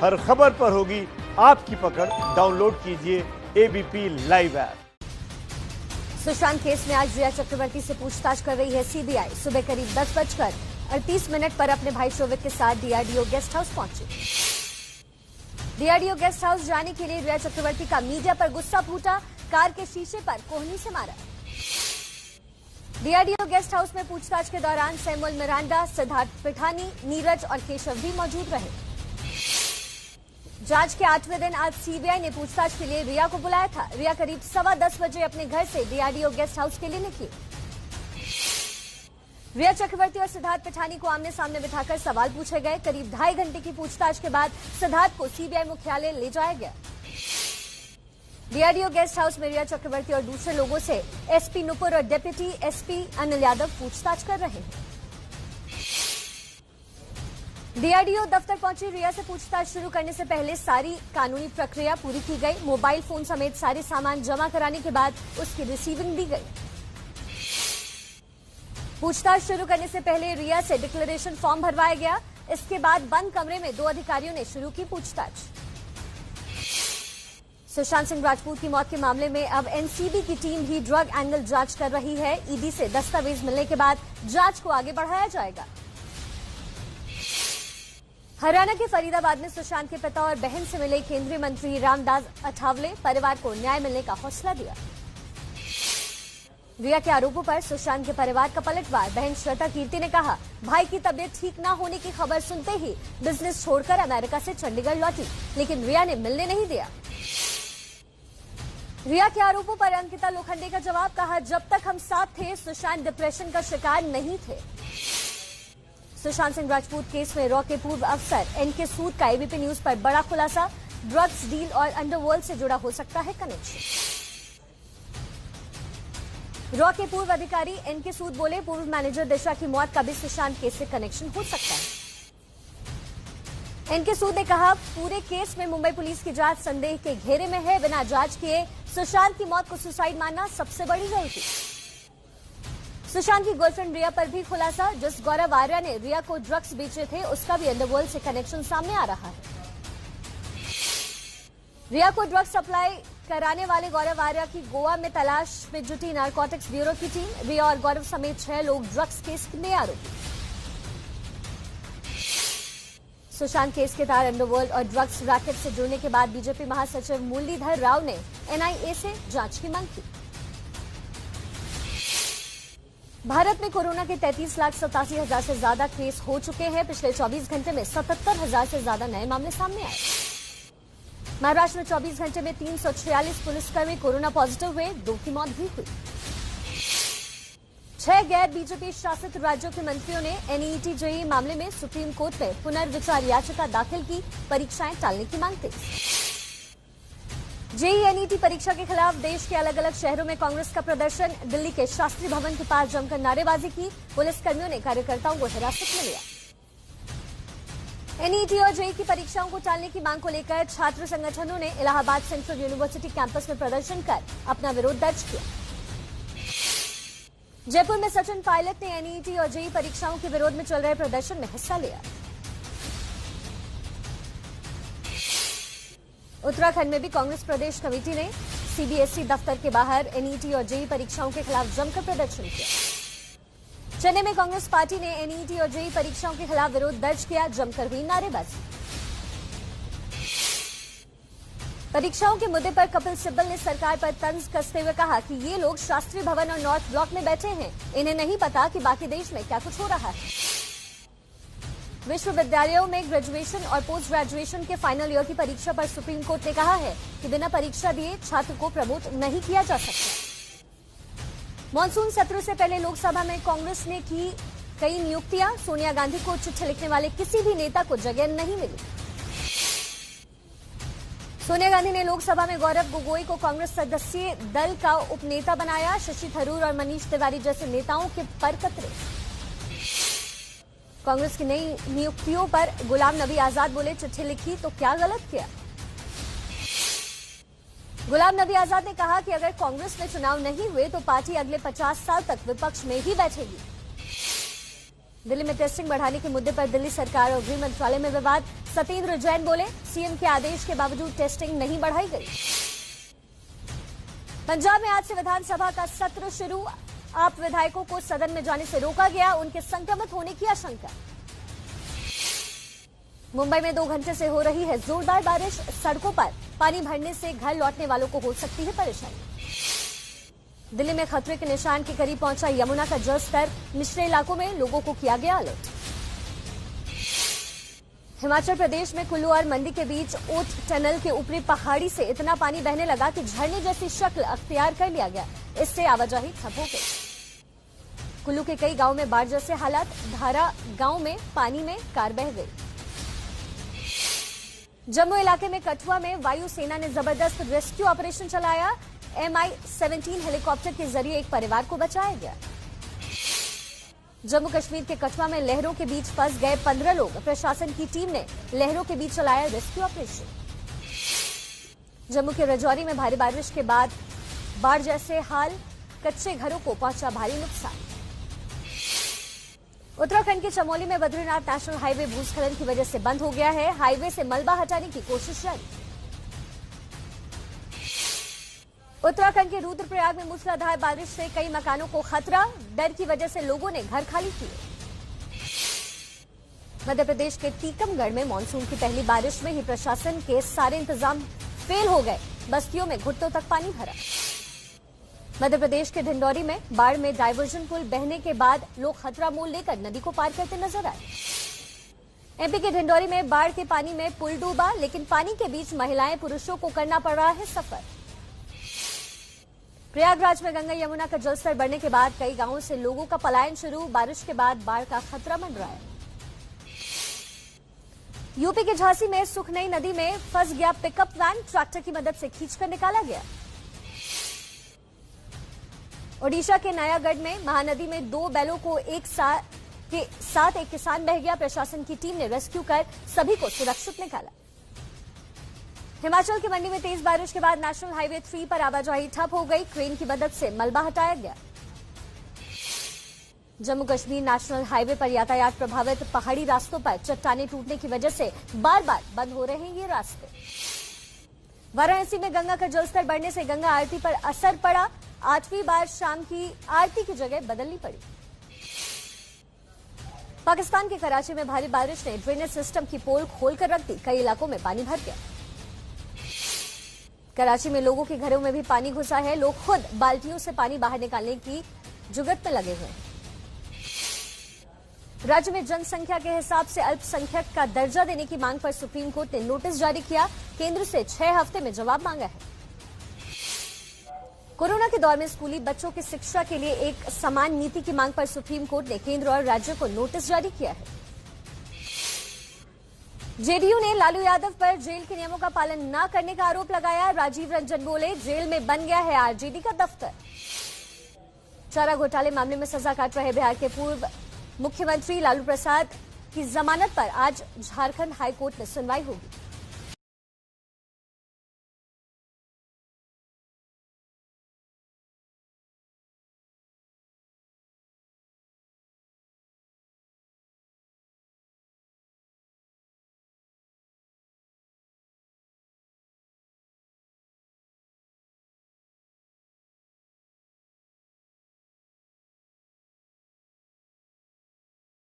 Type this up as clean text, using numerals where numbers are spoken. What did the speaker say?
हर खबर पर होगी आपकी पकड़। डाउनलोड कीजिए ABP live app. Sushant case में आज रिया चक्रवर्ती से पूछताछ कर रही है सीबीआई। सुबह करीब 10:38 पर अपने भाई शोविक के साथ डीआरडीओ गेस्ट हाउस पहुंची। डीआरडीओ गेस्ट हाउस जाने के लिए रिया चक्रवर्ती का मीडिया पर गुस्सा फूटा। कार के शीशे पर कोहनी से मारा। डीआरडीओ गेस्ट हाउस में पूछताछ के दौरान सैमुअल मिरांडा, सिद्धार्थ पिठानी, नीरज और केशव भी मौजूद रहे। जांच के 8वें दिन आज सीबीआई ने पूछताछ के लिए रिया को बुलाया था। रिया करीब 10:15 बजे अपने घर से डीआरडीओ गेस्ट हाउस के लिए निकली। रिया चक्रवर्ती और सिद्धार्थ पिठानी को आमने सामने बिठाकर सवाल पूछे गए। करीब 2.5 घंटे की पूछताछ के बाद सिद्धार्थ को सीबीआई मुख्यालय ले जाया गया। डीआरडीओ गेस्ट हाउस में रिया चक्रवर्ती और दूसरे लोगों से एसपी नुपुर और डिप्टी एसपी अनिल यादव पूछताछ कर रहे हैं। डीआरडीओ दफ्तर पहुंची रिया से पूछताछ शुरू करने से पहले सारी कानूनी प्रक्रिया पूरी की गई। मोबाइल फोन समेत सारे सामान जमा कराने के बाद उसकी रिसीविंग दी गई। पूछताछ शुरू करने से पहले रिया से डिक्लेरेशन फॉर्म भरवाया गया। इसके बाद बंद कमरे में 2 अधिकारियों ने शुरू की पूछताछ। सुशांत सिंह राजपूत की मौत के मामले में अब एनसीबी की टीम भी ड्रग एंगल जांच कर रही है। ईडी से दस्तावेज मिलने के बाद जांच को आगे बढ़ाया जाएगा। हरियाणा के फरीदाबाद में सुशांत के पिता और बहन से मिले केंद्रीय मंत्री रामदास अठावले परिवार को न्याय मिलने का हौसला दिया। रिया के आरोपों पर सुशांत के परिवार का पलटवार। बहन श्वेता कीर्ति ने कहा, भाई की तबीयत ठीक न होने की खबर सुनते ही बिजनेस छोड़कर अमेरिका से चंडीगढ़ लौटी, लेकिन रिया ने मिलने नहीं दिया। रिया के आरोपों पर अंकिता लोखंडे का जवाब, कहा जब तक हम साथ थे सुशांत डिप्रेशन का शिकार नहीं थे। सुशांत सिंह राजपूत केस में रॉ के पूर्व अफसर एनके सूद का एबीपी न्यूज पर बड़ा खुलासा। ड्रग्स डील और अंडरवर्ल्ड से जुड़ा हो सकता है कनेक्शन। रॉ के पूर्व अधिकारी एनके सूद बोले, पूर्व मैनेजर दिशा की मौत का भी सुशांत केस से कनेक्शन हो सकता है। एनके सूद ने कहा, पूरे केस में मुंबई पुलिस की जांच संदेह के घेरे में है। बिना जांच किए सुशांत की मौत को सुसाइड मानना सबसे बड़ी गलती। सुशांत की गर्लफ्रेंड रिया पर भी खुलासा। जिस गौरव आर्या ने रिया को ड्रग्स बेचे थे उसका भी अंडरवर्ल्ड से कनेक्शन सामने आ रहा है। रिया को ड्रग्स सप्लाई कराने वाले गौरव आर्या की गोवा में तलाश में जुटी नारकोटिक्स ब्यूरो की टीम। रिया और गौरव समेत 6 लोग ड्रग्स केस में आरोपी। सुशांत केस के तार अंडरवर्ल्ड और ड्रग्स रैकेट से जुड़ने के बाद बीजेपी महासचिव मुरलीधर राव ने एनआईए से जांच की मांग की। भारत में कोरोना के 33,87,000 से ज्यादा केस हो चुके हैं। पिछले 24 घंटे में 77,000 से ज्यादा नए मामले सामने आए। महाराष्ट्र में 24 घंटे में 346 पुलिसकर्मी कोरोना पॉजिटिव हुए, 2 की मौत भी हुई। 6 गैर बीजेपी शासित राज्यों के मंत्रियों ने एनईटी जेईई मामले में सुप्रीम कोर्ट में पुनर्विचार याचिका दाखिल की। परीक्षाएं टालने की मांग थी। जेईई एनईटी परीक्षा के खिलाफ देश के अलग अलग शहरों में कांग्रेस का प्रदर्शन। दिल्ली के शास्त्री भवन के पास जमकर नारेबाजी की। पुलिसकर्मियों ने कार्यकर्ताओं को हिरासत में लिया। एनईटी और जेईई की परीक्षाओं को टालने की मांग को लेकर छात्र संगठनों ने इलाहाबाद सेंट्रल यूनिवर्सिटी कैंपस में प्रदर्शन कर अपना विरोध दर्ज किया। जयपुर में सचिन पायलट ने एनईटी और जेईई परीक्षाओं के विरोध में चल रहे प्रदर्शन में हिस्सा लिया। उत्तराखंड में भी कांग्रेस प्रदेश कमेटी ने सीबीएसई दफ्तर के बाहर एनईटी और जेईई परीक्षाओं के खिलाफ जमकर प्रदर्शन किया। चेन्नई में कांग्रेस पार्टी ने एनईटी और जेईई परीक्षाओं के खिलाफ विरोध दर्ज किया। जमकर हुई नारेबाजी। परीक्षाओं के मुद्दे पर कपिल सिब्बल ने सरकार पर तंज कसते हुए कहा कि ये लोग शास्त्री भवन और नॉर्थ ब्लॉक में बैठे हैं, इन्हें नहीं पता कि बाकी देश में क्या कुछ हो रहा है। विश्वविद्यालयों में ग्रेजुएशन और पोस्ट ग्रेजुएशन के फाइनल ईयर की परीक्षा पर सुप्रीम कोर्ट ने कहा है कि बिना परीक्षा दिए छात्र को प्रमोट नहीं किया जा सकता। मानसून सत्र से पहले लोकसभा में कांग्रेस ने की कई नियुक्तियां। सोनिया गांधी को चिट्ठी लिखने वाले किसी भी नेता को जगह नहीं मिली। सोनिया गांधी ने लोकसभा में गौरव गोगोई को कांग्रेस सदस्यीय दल का उपनेता बनाया। शशि थरूर और मनीष तिवारी जैसे नेताओं के पर कतरे। कांग्रेस की नई नियुक्तियों पर गुलाम नबी आजाद बोले, चिट्ठी लिखी तो क्या गलत किया। गुलाम नबी आजाद ने कहा कि अगर कांग्रेस में चुनाव नहीं हुए तो पार्टी अगले 50 साल तक विपक्ष में ही बैठेगी। दिल्ली में टेस्टिंग बढ़ाने के मुद्दे पर दिल्ली सरकार और गृह मंत्रालय में विवाद। सत्येंद्र जैन बोले, सीएम के आदेश के बावजूद टेस्टिंग नहीं बढ़ाई गई। पंजाब में आज से विधानसभा का सत्र शुरू। आप विधायकों को सदन में जाने से रोका गया, उनके संक्रमित होने की आशंका। मुंबई में 2 घंटे से हो रही है जोरदार बारिश। सड़कों पर पानी भरने से घर लौटने वालों को हो सकती है परेशानी। दिल्ली में खतरे के निशान के करीब पहुंचा यमुना का जलस्तर। निचले इलाकों में लोगों को किया गया अलर्ट। हिमाचल प्रदेश में कुल्लू और मंडी के बीच ओट टनल के ऊपरी पहाड़ी से इतना पानी बहने लगा कि झरने जैसी शक्ल अख्तियार कर लिया गया। इससे आवाजाही ठप हो गई। कुल्लू के कई गांवों में बाढ़ जैसे हालात। धारा गांव में पानी में कार बह गई। जम्मू इलाके में कठुआ में वायुसेना ने जबरदस्त रेस्क्यू ऑपरेशन चलाया। MI-17 हेलीकॉप्टर के जरिए एक परिवार को बचाया गया। जम्मू कश्मीर के कठुआ में लहरों के बीच फंस गए 15 लोग। प्रशासन की टीम ने लहरों के बीच चलाया रेस्क्यू ऑपरेशन। जम्मू के राजौरी में भारी बारिश के बाद बाढ़ जैसे हाल। कच्चे घरों को पहुंचा भारी नुकसान। उत्तराखंड के चमोली में बद्रीनाथ नेशनल हाईवे भूस्खलन की वजह से बंद हो गया है। हाईवे से मलबा हटाने की कोशिश जारी। उत्तराखंड के रुद्रप्रयाग में मूसलाधार बारिश से कई मकानों को खतरा। डर की वजह से लोगों ने घर खाली किए। मध्य प्रदेश के टीकमगढ़ में मानसून की पहली बारिश में ही प्रशासन के सारे इंतजाम फेल हो गए। बस्तियों में घुटनों तक पानी भरा। मध्य प्रदेश के ढिंडौरी में बाढ़ में डायवर्जन पुल बहने के बाद लोग खतरा मोल लेकर नदी को पार करते नजर आए। एमपी के ढिंडौरी में बाढ़ के पानी में पुल डूबा, लेकिन पानी के बीच महिलाएं पुरुषों को करना पड़ रहा है सफर। प्रयागराज में गंगा यमुना का जलस्तर बढ़ने के बाद कई गांवों से लोगों का पलायन शुरू। बारिश के बाद बाढ़ का खतरा मंडरा है। यूपी के झांसी में सुखनई नदी में फंस गया पिकअप वैन। ट्रैक्टर की मदद से खींचकर निकाला गया। ओडिशा के नयागढ़ में महानदी में 2 बैलों को एक साथ एक किसान बह गया। प्रशासन की टीम ने रेस्क्यू कर सभी को सुरक्षित निकाला। हिमाचल के मंडी में तेज बारिश के बाद नेशनल हाईवे 3 पर आवाजाही ठप हो गई। क्रेन की मदद से मलबा हटाया गया। जम्मू कश्मीर नेशनल हाईवे पर यातायात प्रभावित। पहाड़ी रास्तों पर चट्टानें टूटने की वजह से बार बार बंद हो रहे हैं ये रास्ते। वाराणसी में गंगा का जलस्तर बढ़ने से गंगा आरती पर असर पड़ा। 8वीं बार शाम की आरती की जगह बदलनी पड़ी। पाकिस्तान के कराची में भारी बारिश ने ड्रेनेज सिस्टम की पोल खोलकर रख दी। कई इलाकों में पानी भर गया। कराची में लोगों के घरों में भी पानी घुसा है। लोग खुद बाल्टियों से पानी बाहर निकालने की जुगत में लगे हुए हैं। राज्य में जनसंख्या के हिसाब से अल्पसंख्यक का दर्जा देने की मांग पर सुप्रीम कोर्ट ने नोटिस जारी किया। केंद्र से 6 हफ्ते में जवाब मांगा है। कोरोना के दौर में स्कूली बच्चों की शिक्षा के लिए एक समान नीति की मांग पर सुप्रीम कोर्ट ने केंद्र और राज्य को नोटिस जारी किया है। जेडीयू ने लालू यादव पर जेल के नियमों का पालन न करने का आरोप लगाया। राजीव रंजन बोले, जेल में बन गया है आरजेडी का दफ्तर। चारा घोटाले मामले में सजा काट रहे बिहार के पूर्व मुख्यमंत्री लालू प्रसाद की जमानत पर आज झारखंड हाईकोर्ट में सुनवाई होगी।